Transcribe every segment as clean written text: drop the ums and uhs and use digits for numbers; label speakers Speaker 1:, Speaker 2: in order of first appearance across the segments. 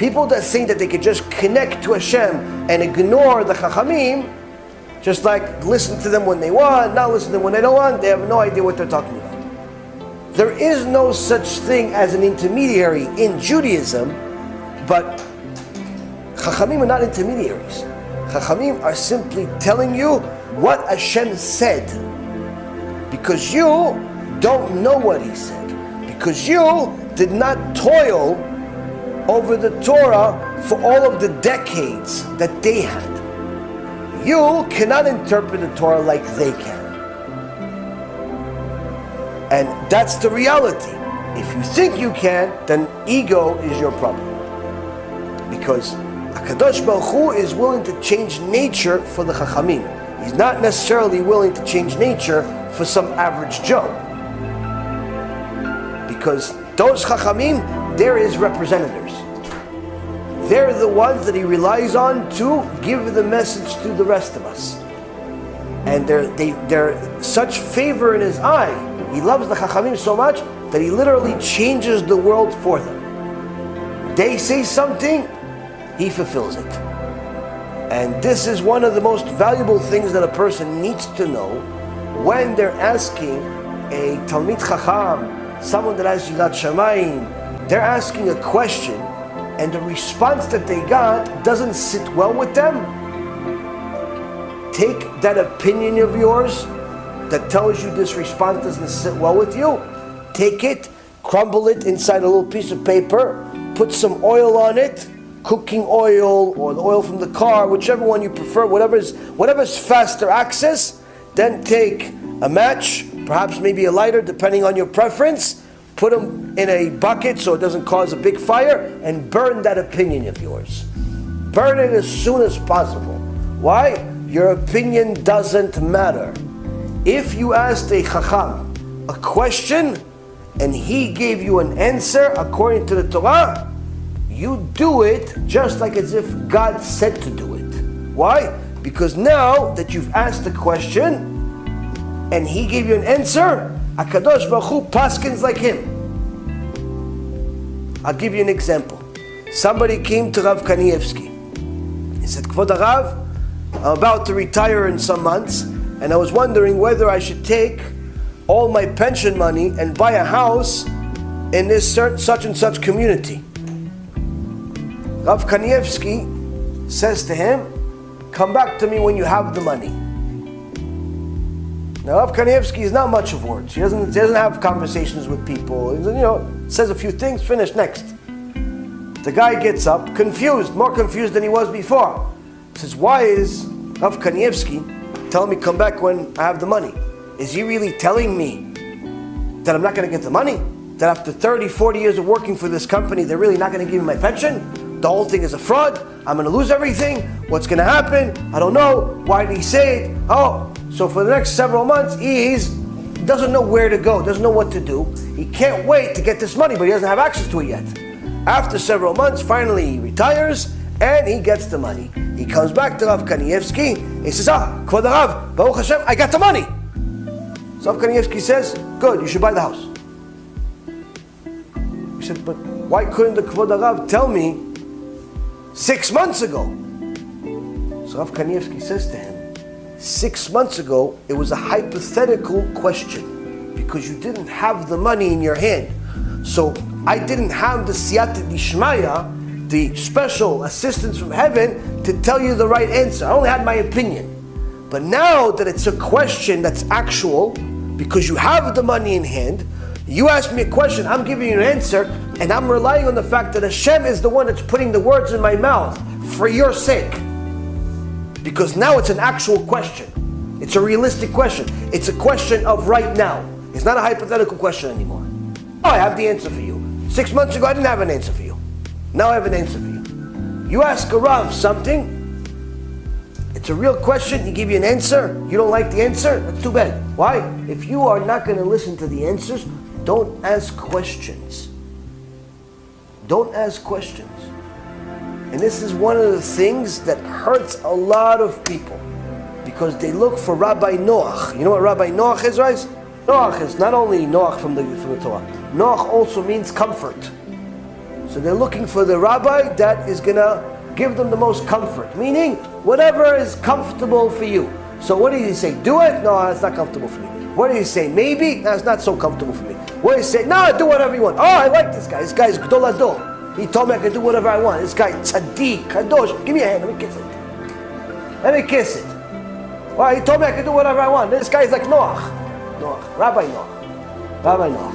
Speaker 1: People that think that they could just connect to Hashem and ignore the Chachamim, just like listen to them when they want, not listen to them when they don't want, they have no idea what they're talking about. There is no such thing as an intermediary in Judaism, but Chachamim are not intermediaries. Chachamim are simply telling you what Hashem said, because you don't know what He said, because you did not toil over the Torah for all of the decades that they had. You cannot interpret the Torah like they can. And that's the reality. If you think you can, then ego is your problem. Because HaKadosh Baruch Hu is willing to change nature for the Chachamim. He's not necessarily willing to change nature for some average Joe. Because those Chachamim, they're His representatives. They're the ones that He relies on to give the message to the rest of us. And they're such favor in His eye. He loves the Chachamim so much that He literally changes the world for them. They say something, He fulfills it. And this is one of the most valuable things that a person needs to know when they're asking a Talmid Chacham, someone that has Yirat Shamayim. They're asking a question, and the response that they got doesn't sit well with them. Take that opinion of yours that tells you this response doesn't sit well with you, take it, crumble it inside a little piece of paper, put some oil on it, cooking oil or the oil from the car, whichever one you prefer, whatever's faster access. Then take a match, perhaps maybe a lighter, depending on your preference, put them in a bucket so it doesn't cause a big fire, and burn that opinion of yours. Burn it as soon as possible. Why? Your opinion doesn't matter. If you asked a Chacham a question and he gave you an answer according to the Torah, you do it just like as if God said to do it. Why? Because now that you've asked a question and He gave you an answer, HaKadosh Baruch Hu paskins like Him. I'll give you an example. Somebody came to Rav Kanievsky. He said, Kvod Rav, I'm about to retire in some months, and I was wondering whether I should take all my pension money and buy a house in this such and such community. Rav Kanievsky says to him, come back to me when you have the money. Now Rav Kanievsky is not much of words. He doesn't have conversations with people. He, says a few things, finish, next. The guy gets up, confused, more confused than he was before. He says, why is Rav Kanievsky telling me come back when I have the money? Is he really telling me that I'm not going to get the money? That after 30, 40 years of working for this company, they're really not going to give me my pension? The whole thing is a fraud? I'm going to lose everything? What's going to happen? I don't know. Why did he say it? Oh, so for the next several months, he doesn't know where to go, doesn't know what to do. He can't wait to get this money, but he doesn't have access to it yet. After several months, finally he retires, and he gets the money. He comes back to Rav Kanievsky. He says, Kvod Rav, Baruch Hashem, I got the money. So Rav Kanievsky says, good, you should buy the house. He said, but why couldn't the Kvod Rav tell me 6 months ago? So Rav Kanievsky says to him, 6 months ago, it was a hypothetical question because you didn't have the money in your hand. So I didn't have the siyata dishmaya, the special assistance from heaven, to tell you the right answer. I only had my opinion. But now that it's a question that's actual, because you have the money in hand, you ask me a question, I'm giving you an answer, and I'm relying on the fact that Hashem is the one that's putting the words in my mouth for your sake. Because now it's an actual question. It's a realistic question. It's a question of right now. It's not a hypothetical question anymore. Oh, I have the answer for you. 6 months ago, I didn't have an answer for you. Now I have an answer for you. You ask a Rav something, it's a real question, he give you an answer, you don't like the answer, that's too bad. Why? If you are not going to listen to the answers, don't ask questions. Don't ask questions. And this is one of the things that hurts a lot of people, because they look for Rabbi Noach. You know what Rabbi Noach is, right? Noach is not only Noach from the Torah. Noach also means comfort. So they're looking for the rabbi that is going to give them the most comfort. Meaning, whatever is comfortable for you. So what did he say? Do it? No, it's not comfortable for me. What did he say? Maybe? No, it's not so comfortable for me. What did he say? No, do whatever you want. Oh, I like this guy. This guy's Gdol Ador. He told me I could do whatever I want. This guy, Tzaddik, Kadosh. Give me a hand. Let me kiss it. Let me kiss it. Well, he told me I could do whatever I want. This guy's like Noach. Rabbi Noach.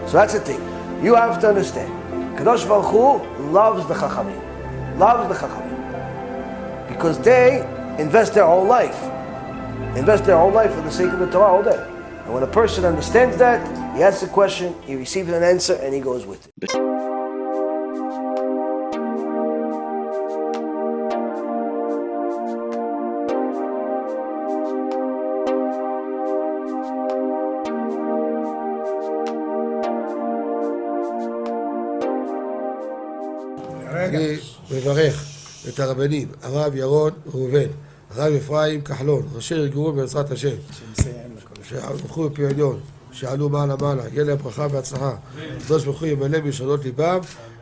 Speaker 1: So that's the thing. You have to understand. Kadosh Baruch Hu loves the Chachamim. Because they invest their whole life. For the sake of the Torah all day. And when a person understands that, he asks a question, he receives an answer, and he goes with it.
Speaker 2: אני מברך את הרבנים, הרב ירון ראובן, הרב אפרים כחלון, ראשי ארגון בעזרת השם, שהלכו בפי עליון, שעלו מעלה, יהיה להם ברכה והצלחה, הקדוש ברוך הוא ימלא בישועות ליבם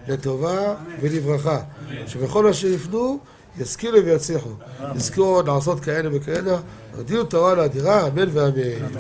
Speaker 2: לטובה ולברכה, שבכל אשר יפנו ישכילו ויצליחו, יזכרו לעשות כאלה וכאלה, הודיעו תורה לאדירה, אמן ואמן.